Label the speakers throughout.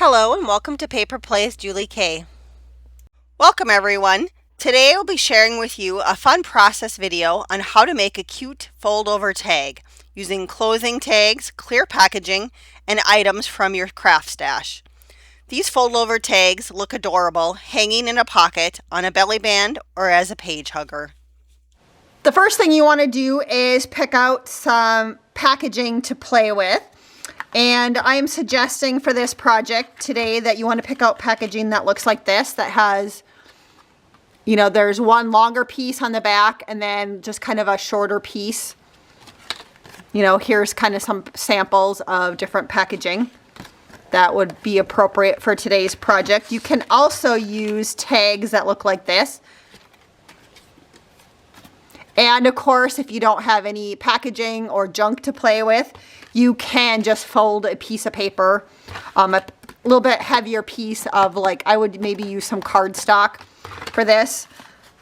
Speaker 1: Hello and welcome to Paper Plays Julie K. Welcome everyone. Today I'll be sharing with you a fun process video on how to make a cute fold-over tag using clothing tags, clear packaging, and items from your craft stash. These fold-over tags look adorable hanging in a pocket, on a belly band, or as a page hugger.
Speaker 2: The first thing you want to do is pick out some packaging to play with. And I'm suggesting for this project today that you want to pick out packaging that looks like this, that has, there's one longer piece on the back and then just kind of a shorter piece. Here's kind of some samples of different packaging that would be appropriate for today's project. You can also use tags that look like this. And of course, if you don't have any packaging or junk to play with, you can just fold a piece of paper, a little bit heavier piece of, I would maybe use some cardstock for this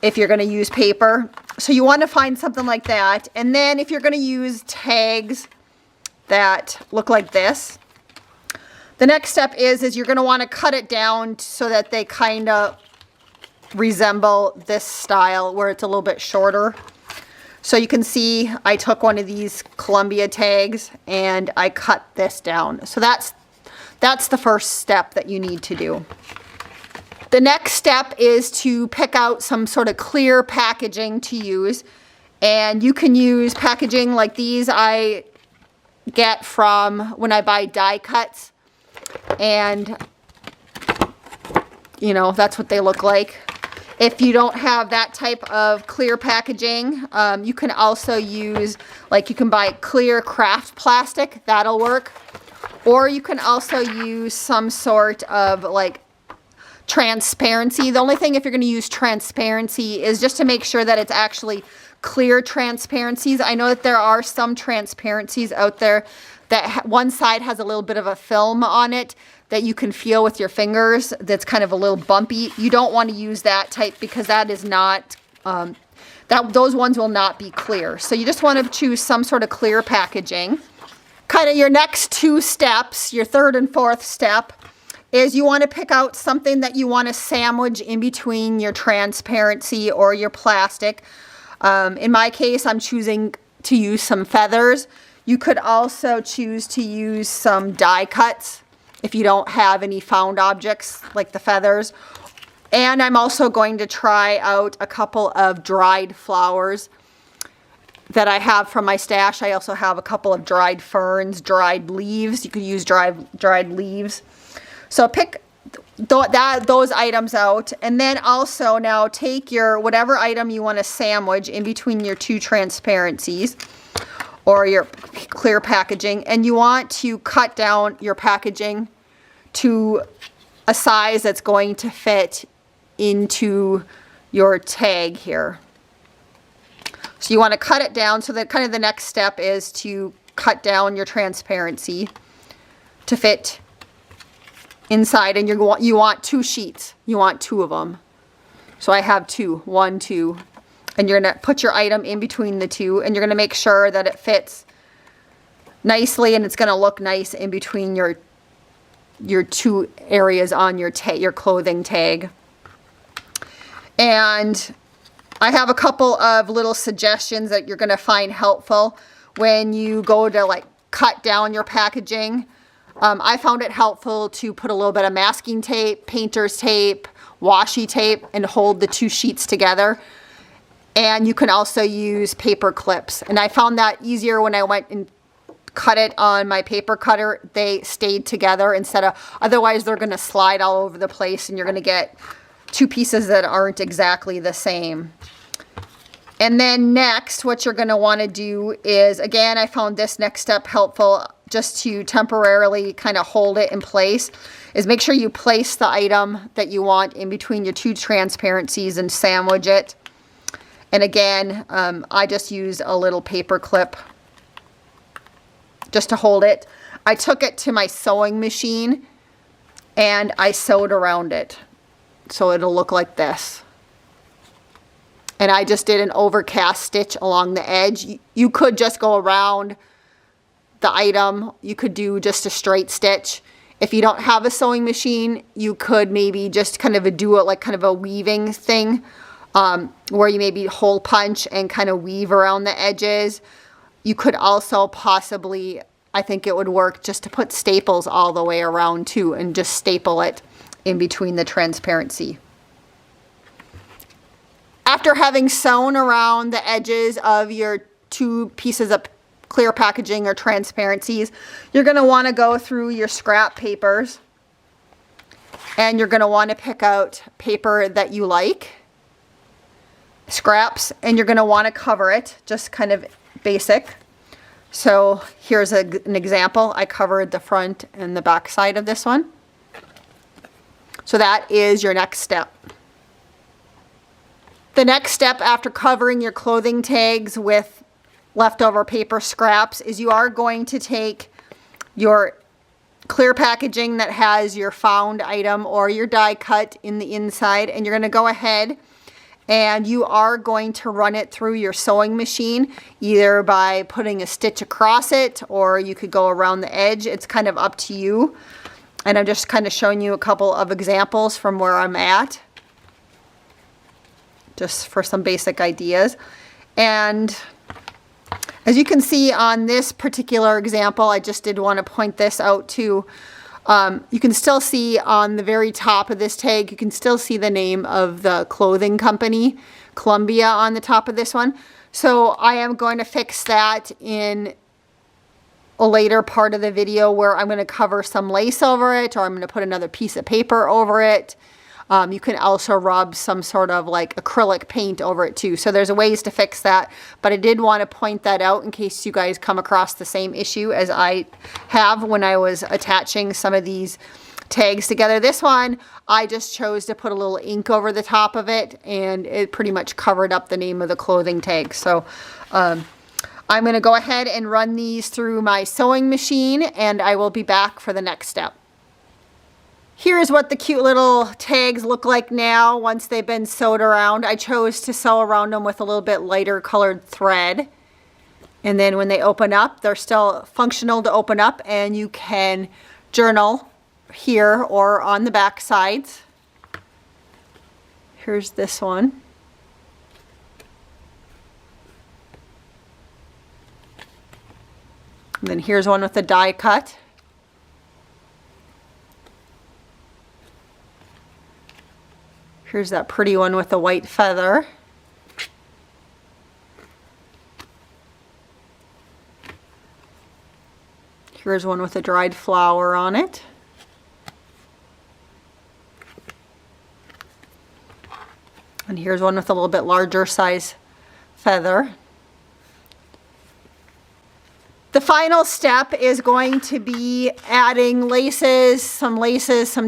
Speaker 2: if you're going to use paper. So you want to find something like that. And then if you're going to use tags that look like this, the next step is you're going to want to cut it down so that they kind of resemble this style where it's a little bit shorter. So you can see I took one of these Columbia tags and I cut this down. So that's the first step that you need to do. The next step is to pick out some sort of clear packaging to use. And you can use packaging like these I get from when I buy die cuts. And, that's what they look like. If you don't have that type of clear packaging, you can also use, you can buy clear craft plastic, that'll work. Or you can also use some sort of transparency. The only thing if you're going to use transparency is just to make sure that it's actually clear transparencies. I know that there are some transparencies out there that one side has a little bit of a film on it that you can feel with your fingers that's kind of a little bumpy. You don't want to use that type because that is not, those ones will not be clear. So you just want to choose some sort of clear packaging. Kind of your next two steps, your third and fourth step, is you want to pick out something that you want to sandwich in between your transparency or your plastic. In my case, I'm choosing to use some feathers. You could also choose to use some die cuts if you don't have any found objects like the feathers. And I'm also going to try out a couple of dried flowers that I have from my stash. I also have a couple of dried ferns, dried leaves. You could use dried leaves. So pick those items out, and then also now take your whatever item you want to sandwich in between your two transparencies or your clear packaging, and you want to cut down your packaging to a size that's going to fit into your tag here. So you want to cut it down, so that kind of the next step is to cut down your transparency to fit inside, and you want two sheets. You want two of them. So I have two, 1, 2. And you're going to put your item in between the two, and you're going to make sure that it fits nicely, and it's going to look nice in between your two areas on your clothing tag. And I have a couple of little suggestions that you're going to find helpful when you go to cut down your packaging. I found it helpful to put a little bit of masking tape, painter's tape, washi tape, and hold the two sheets together. And you can also use paper clips. And I found that easier when I went and cut it on my paper cutter. They stayed together otherwise they're going to slide all over the place and you're going to get two pieces that aren't exactly the same. And then next, what you're going to want to do is, again, I found this next step helpful just to temporarily kind of hold it in place, is make sure you place the item that you want in between your two transparencies and sandwich it. And again, I just used a little paper clip just to hold it. I took it to my sewing machine and I sewed around it. So it'll look like this. And I just did an overcast stitch along the edge. You could just go around the item. You could do just a straight stitch. If you don't have a sewing machine, you could maybe just kind of do it like kind of a weaving thing, where you maybe hole punch and kind of weave around the edges. You could also possibly, I think it would work just to put staples all the way around too, and just staple it in between the transparency. After having sewn around the edges of your 2 pieces of clear packaging or transparencies, you're going to want to go through your scrap papers, and you're going to want to pick out paper that you like, scraps, and you're going to want to cover it, just kind of basic. So here's an example. I covered the front and the back side of this one. So that is your next step. The next step after covering your clothing tags with leftover paper scraps is you are going to take your clear packaging that has your found item or your die cut in the inside, and you're going to go ahead and you are going to run it through your sewing machine, either by putting a stitch across it, or you could go around the edge. It's kind of up to you. And I'm just kind of showing you a couple of examples from where I'm at, just for some basic ideas. And as you can see on this particular example, I just did want to point this out too. You can still see on the very top of this tag, you can still see the name of the clothing company, Columbia, on the top of this one. So I am going to fix that in a later part of the video, where I'm going to cover some lace over it, or I'm going to put another piece of paper over it. You can also rub some sort of like acrylic paint over it too. So there's ways to fix that, but I did want to point that out in case you guys come across the same issue as I have when I was attaching some of these tags together. This one, I just chose to put a little ink over the top of it, and it pretty much covered up the name of the clothing tag. So I'm going to go ahead and run these through my sewing machine, and I will be back for the next step. Here's what the cute little tags look like now once they've been sewed around. I chose to sew around them with a little bit lighter colored thread. And then when they open up, they're still functional to open up, and you can journal here or on the back sides. Here's this one. And then here's one with the die cut. Here's that pretty one with the white feather. Here's one with a dried flower on it. And here's one with a little bit larger size feather. The final step is going to be adding laces, some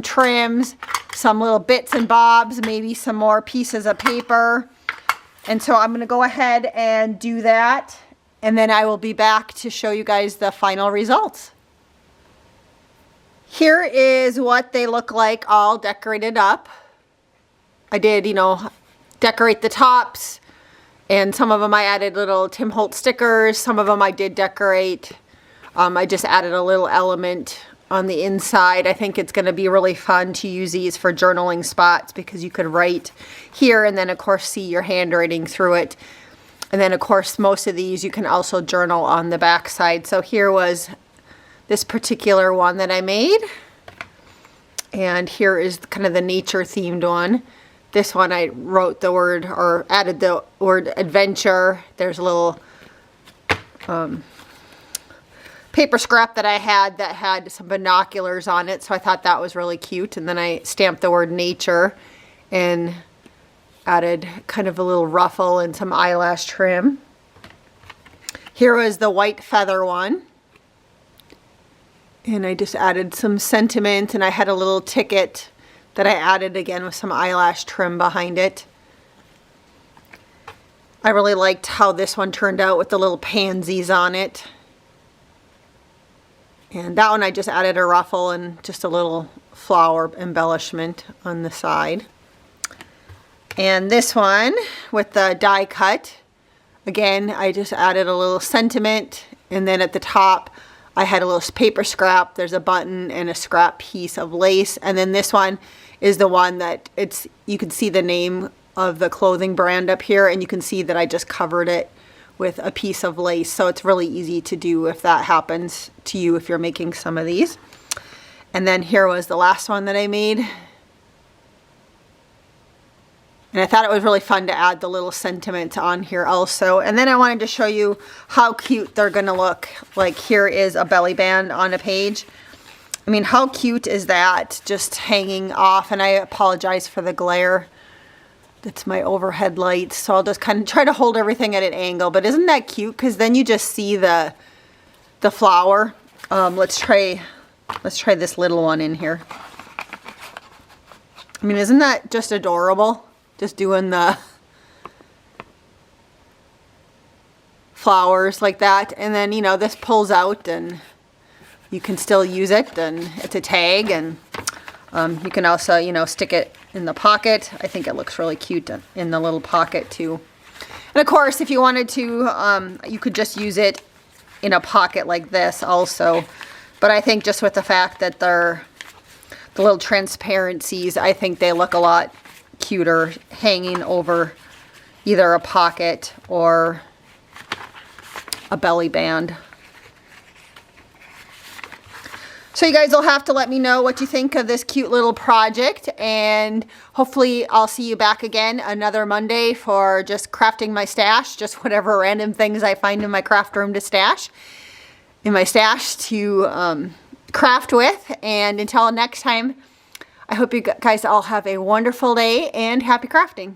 Speaker 2: trims, some little bits and bobs, maybe some more pieces of paper. And so I'm going to go ahead and do that, and then I will be back to show you guys the final results. Here is what they look like all decorated up. I did, decorate the tops. And some of them I added little Tim Holtz stickers. Some of them I did decorate. I just added a little element on the inside. I think it's going to be really fun to use these for journaling spots, because you could write here and then of course see your handwriting through it. And then of course most of these you can also journal on the back side. So here was this particular one that I made. And here is kind of the nature themed one. This one I wrote the word, or added the word adventure. There's a little paper scrap that I had some binoculars on it, so I thought that was really cute. And then I stamped the word nature and added kind of a little ruffle and some eyelash trim. Here was the white feather one. And I just added some sentiment, and I had a little ticket that I added again with some eyelash trim behind it. I really liked how this one turned out with the little pansies on it. And that one I just added a ruffle and just a little flower embellishment on the side. And this one with the die cut, again, I just added a little sentiment, and then at the top I had a little paper scrap. There's a button and a scrap piece of lace. And then this one is the one that you can see the name of the clothing brand up here, and you can see that I just covered it with a piece of lace. So it's really easy to do if that happens to you if you're making some of these. And then here was the last one that I made. And I thought it was really fun to add the little sentiment on here also. And then I wanted to show you how cute they're gonna look. Like here is a belly band on a page. I mean, how cute is that? Just hanging off, and I apologize for the glare. That's my overhead light. So I'll just kind of try to hold everything at an angle. But isn't that cute? Because then you just see the flower. Let's try this little one in here. I mean, isn't that just adorable? Just doing the flowers like that. And then, you know, this pulls out and you can still use it, and it's a tag, and you can also, you know, stick it in the pocket. I think it looks really cute in the little pocket too. And of course, if you wanted to, you could just use it in a pocket like this also. But I think just with the fact that they're the little transparencies, I think they look a lot cuter hanging over either a pocket or a belly band. So you guys will have to let me know what you think of this cute little project, and hopefully I'll see you back again another Monday for just crafting my stash, just whatever random things I find in my craft room to stash, in my stash to craft with. And until next time, I hope you guys all have a wonderful day and happy crafting.